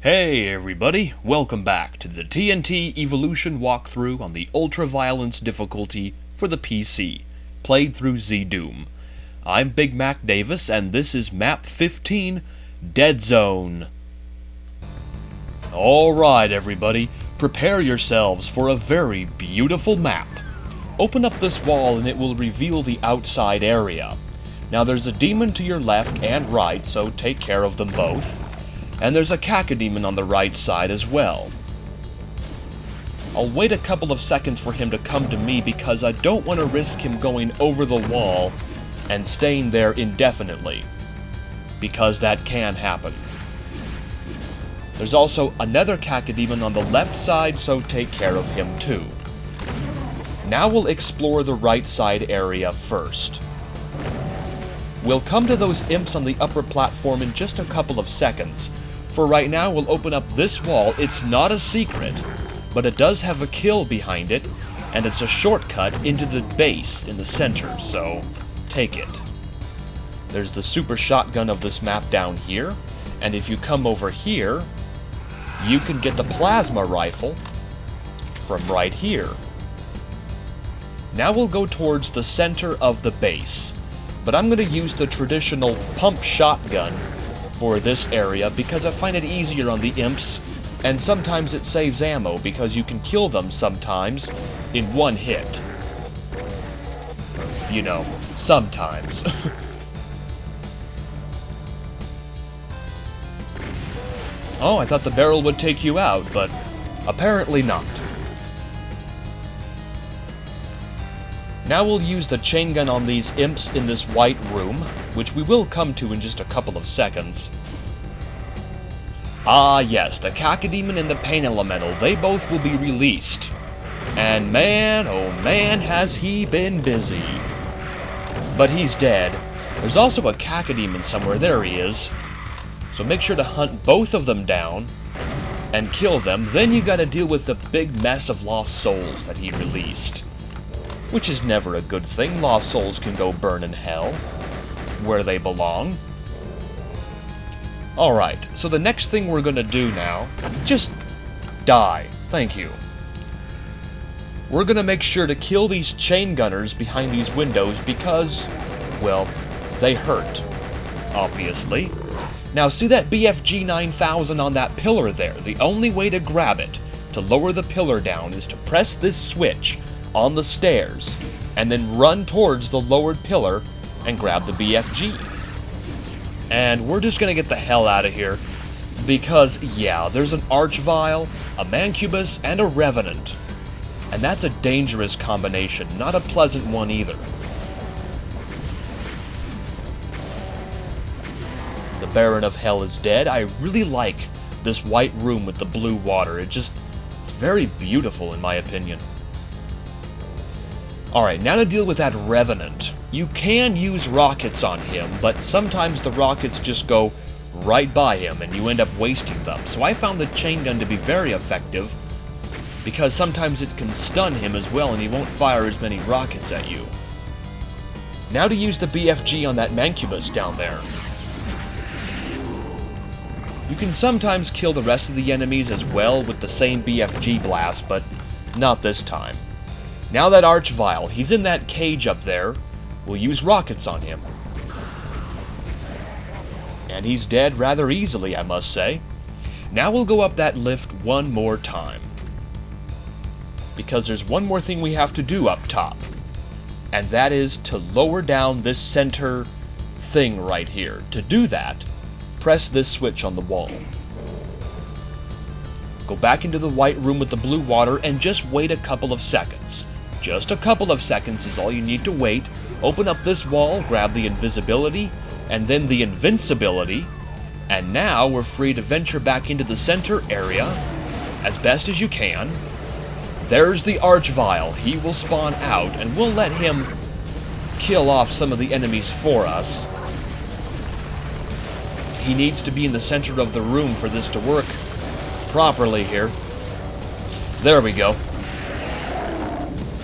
Hey everybody, welcome back to the TNT Evilution walkthrough on the Ultra-Violence difficulty for the PC, played through ZDoom. I'm Big Mac Davis, and this is Map 15, Dead Zone. Alright everybody, prepare yourselves for a very beautiful map. Open up this wall and it will reveal the outside area. Now there's a demon to your left and right, so take care of them both. And there's a cacodemon on the right side as well. I'll wait a couple of seconds for him to come to me because I don't want to risk him going over the wall and staying there indefinitely, because that can happen. There's also another cacodemon on the left side, so take care of him too. Now we'll explore the right side area first. We'll come to those imps on the upper platform in just a couple of seconds. For right now, we'll open up this wall. It's not a secret, but it does have a kill behind it, and it's a shortcut into the base in the center, so take it. There's the super shotgun of this map down here, and if you come over here, you can get the plasma rifle from right here. Now we'll go towards the center of the base, but I'm going to use the traditional pump shotgun for this area because I find it easier on the imps, and sometimes it saves ammo because you can kill them sometimes in one hit. You know, sometimes. Oh, I thought the barrel would take you out, but apparently not. Now we'll use the chain gun on these imps in this white room, which we will come to in just a couple of seconds. Ah yes, the cacodemon and the pain elemental, they both will be released. And man, oh man, has he been busy. But he's dead. There's also a cacodemon somewhere, there he is. So make sure to hunt both of them down and kill them, then you gotta deal with the big mess of lost souls that he released. Which is never a good thing. Lost souls can go burn in hell, where they belong. Alright, so the next thing we're gonna do now, just die. Thank you. We're gonna make sure to kill these chain gunners behind these windows because, well, they hurt, obviously. Now see that BFG 9000 on that pillar there? The only way to grab it, to lower the pillar down, is to press this switch on the stairs, and then run towards the lowered pillar and grab the BFG. And we're just gonna get the hell out of here, because, yeah, there's an Archvile, a Mancubus, and a Revenant. And that's a dangerous combination, not a pleasant one either. The Baron of Hell is dead. I really like this white room with the blue water. It's very beautiful in my opinion. Alright, now to deal with that Revenant. You can use rockets on him, but sometimes the rockets just go right by him and you end up wasting them. So I found the chain gun to be very effective, because sometimes it can stun him as well and he won't fire as many rockets at you. Now to use the BFG on that Mancubus down there. You can sometimes kill the rest of the enemies as well with the same BFG blast, but not this time. Now that Archvile, he's in that cage up there, we'll use rockets on him. And he's dead rather easily, I must say. Now we'll go up that lift one more time, because there's one more thing we have to do up top, and that is to lower down this center thing right here. To do that, press this switch on the wall. Go back into the white room with the blue water and just wait a couple of seconds. Just a couple of seconds is all you need to wait. Open up this wall, grab the invisibility, and then the invincibility, and now we're free to venture back into the center area as best as you can. There's the Archvile. He will spawn out, and we'll let him kill off some of the enemies for us. He needs to be in the center of the room for this to work properly here. There we go.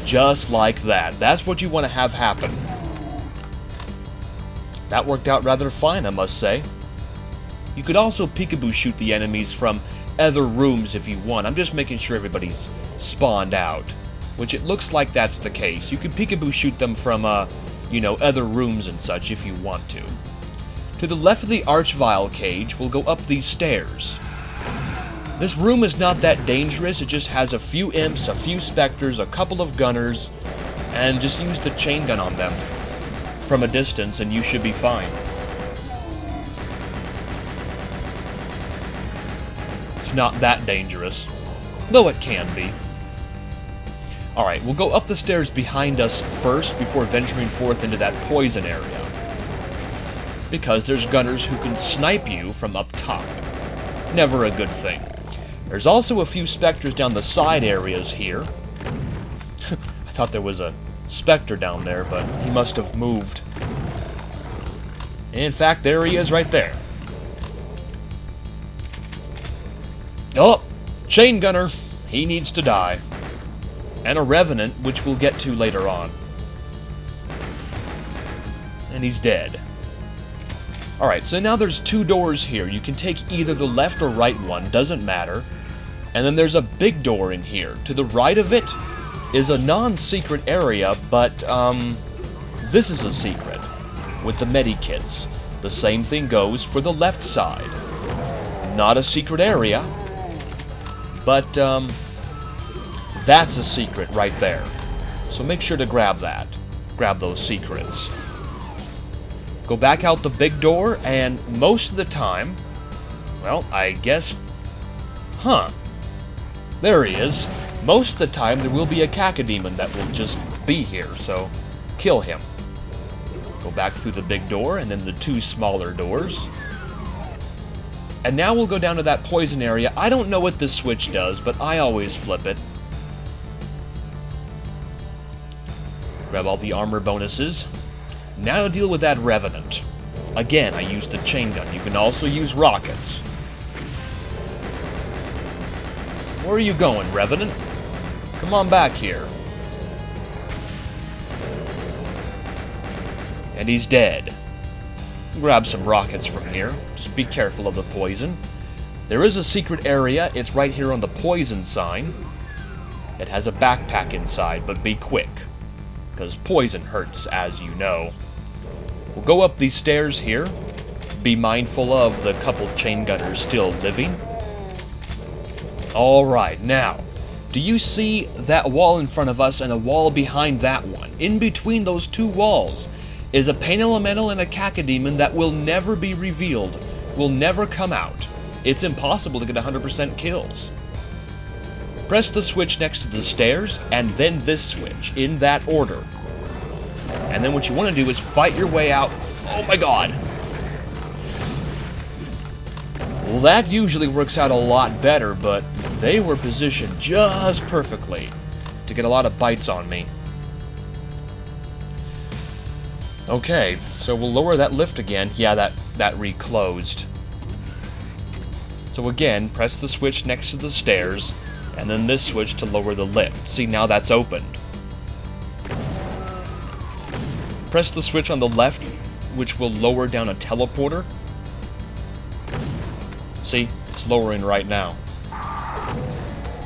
Just like that. That's what you want to have happen. That worked out rather fine, I must say. You could also peekaboo shoot the enemies from other rooms if you want. I'm just making sure everybody's spawned out, which it looks like that's the case. You could peekaboo shoot them from, you know, other rooms and such if you want to. To the left of the Archvile cage, we'll go up these stairs. This room is not that dangerous. It just has a few imps, a few specters, a couple of gunners, and just use the chain gun on them from a distance and you should be fine. It's not that dangerous, though it can be. Alright, we'll go up the stairs behind us first before venturing forth into that poison area, because there's gunners who can snipe you from up top. Never a good thing. There's also a few specters down the side areas here. I thought there was a specter down there, but he must have moved. In fact, there he is right there. Oh, chain gunner. He needs to die. And a revenant, which we'll get to later on. And he's dead. Alright, so now there's two doors here. You can take either the left or right one, doesn't matter. And then there's a big door in here. To the right of it is a non-secret area, but, this is a secret. With the medikits. The same thing goes for the left side. Not a secret area, but, that's a secret right there. So make sure to grab that. Grab those secrets. Go back out the big door, and most of the time, well, I guess, there he is. Most of the time, there will be a cacodemon that will just be here, so kill him. Go back through the big door, and then the two smaller doors. And now we'll go down to that poison area. I don't know what this switch does, but I always flip it. Grab all the armor bonuses. Now to deal with that revenant. Again, I use the chain gun. You can also use rockets. Where are you going, revenant? Come on back here. And he's dead. Grab some rockets from here. Just be careful of the poison. There is a secret area. It's right here on the poison sign. It has a backpack inside, but be quick, because poison hurts, as you know. We'll go up these stairs here. Be mindful of the couple chain gunners still living. Alright, now, do you see that wall in front of us and a wall behind that one? In between those two walls is a pain elemental and a cacodemon that will never be revealed, will never come out. It's impossible to get 100% kills. Press the switch next to the stairs, and then this switch, in that order. And then what you want to do is fight your way out. Oh my god! Well, that usually works out a lot better, but they were positioned just perfectly to get a lot of bites on me. Okay, so we'll lower that lift again. Yeah, that reclosed. So again, press the switch next to the stairs, and then this switch to lower the lift. See, now that's opened. Press the switch on the left, which will lower down a teleporter. See, it's lowering right now.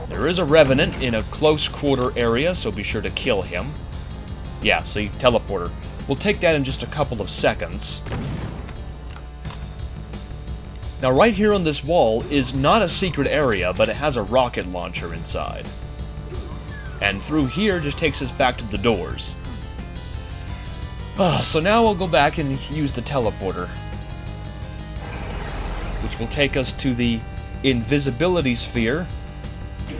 There is a revenant in a close quarter area, so be sure to kill him. Yeah, see, teleporter. We'll take that in just a couple of seconds. Now right here on this wall is not a secret area, but it has a rocket launcher inside. And through here just takes us back to the doors. So now we'll go back and use the teleporter, which will take us to the invisibility sphere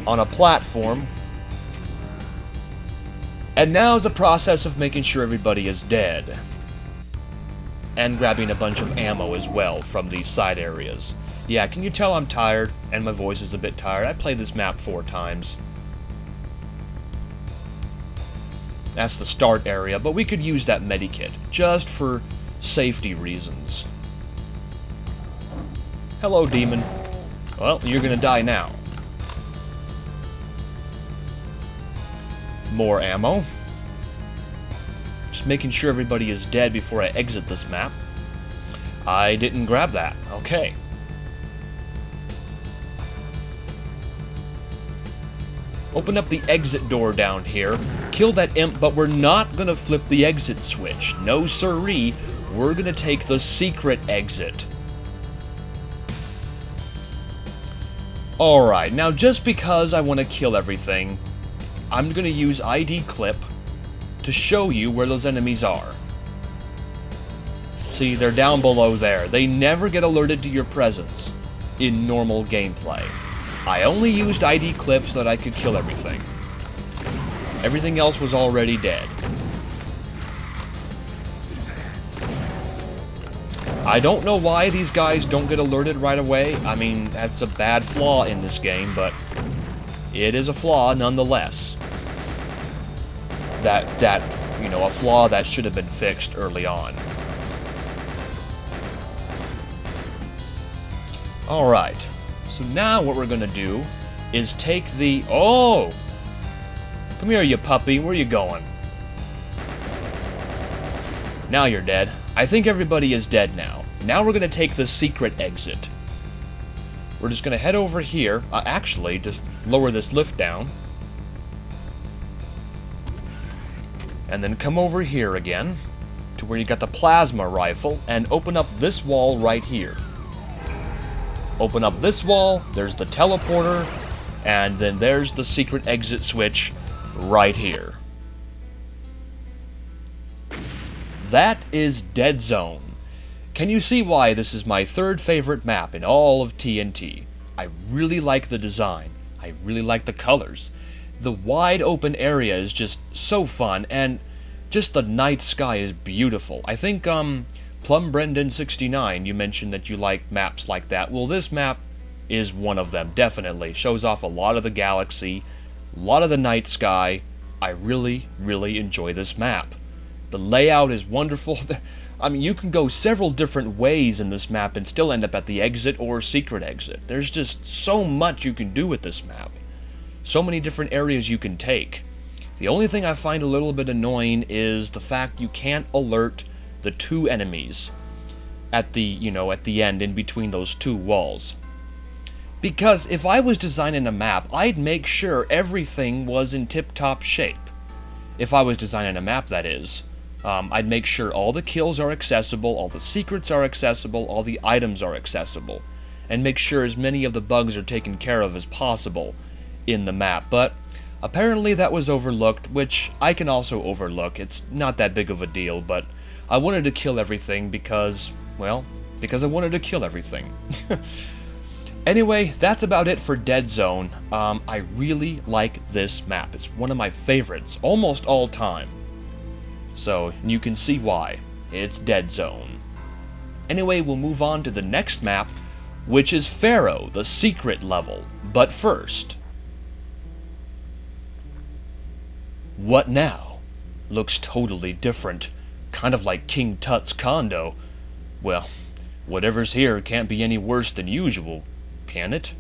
on a platform. And now is a process of making sure everybody is dead. And grabbing a bunch of ammo as well from these side areas. Yeah, can you tell I'm tired? And my voice is a bit tired. I played this map 4 times. That's the start area, but we could use that medikit, just for safety reasons. Hello, demon. Well, you're gonna die now. More ammo. Just making sure everybody is dead before I exit this map. I didn't grab that. Okay. Open up the exit door down here, kill that imp, but we're not gonna flip the exit switch. No siree, we're gonna take the secret exit. Alright, now just because I want to kill everything, I'm gonna use ID clip to show you where those enemies are. See, they're down below there. They never get alerted to your presence in normal gameplay. I only used ID clip so that I could kill everything. Everything else was already dead. I don't know why these guys don't get alerted right away. I mean, that's a bad flaw in this game, but it is a flaw nonetheless. You know, a flaw that should have been fixed early on. Alright, so now what we're gonna do is take the... Oh! Come here, you puppy. Where you going? Now you're dead. I think everybody is dead now. Now we're gonna take the secret exit. We're just gonna head over here. Actually, just lower this lift down. And then come over here again to where you got the plasma rifle and open up this wall right here. Open up this wall, there's the teleporter, and then there's the secret exit switch right here. That is Dead Zone. Can you see why this is my third favorite map in all of TNT? I really like the design. I really like the colors. The wide open area is just so fun, and just the night sky is beautiful. I think, Plum Brendan 69, you mentioned that you like maps like that. Well, this map is one of them, definitely. Shows off a lot of the galaxy, a lot of the night sky. I really, really enjoy this map. The layout is wonderful. I mean, you can go several different ways in this map and still end up at the exit or secret exit. There's just so much you can do with this map. So many different areas you can take. The only thing I find a little bit annoying is the fact you can't alert the two enemies at the, at the end in between those two walls. Because if I was designing a map, I'd make sure everything was in tip-top shape. If I was designing a map, that is. I'd make sure all the kills are accessible, all the secrets are accessible, all the items are accessible, and make sure as many of the bugs are taken care of as possible in the map. But apparently that was overlooked, which I can also overlook. It's not that big of a deal, but I wanted to kill everything because, well, because I wanted to kill everything. Anyway, that's about it for Dead Zone. I really like this map. It's one of my favorites, almost all time. So, you can see why. It's Dead Zone. Anyway, we'll move on to the next map, which is Pharaoh, the secret level. But first... What now? Looks totally different. Kind of like King Tut's condo. Well, whatever's here can't be any worse than usual, can it?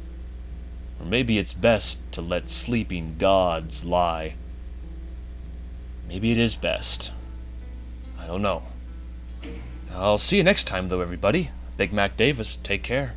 Or maybe it's best to let sleeping gods lie. Maybe it is best. I don't know. I'll see you next time, though, everybody. Big Mac Davis, take care.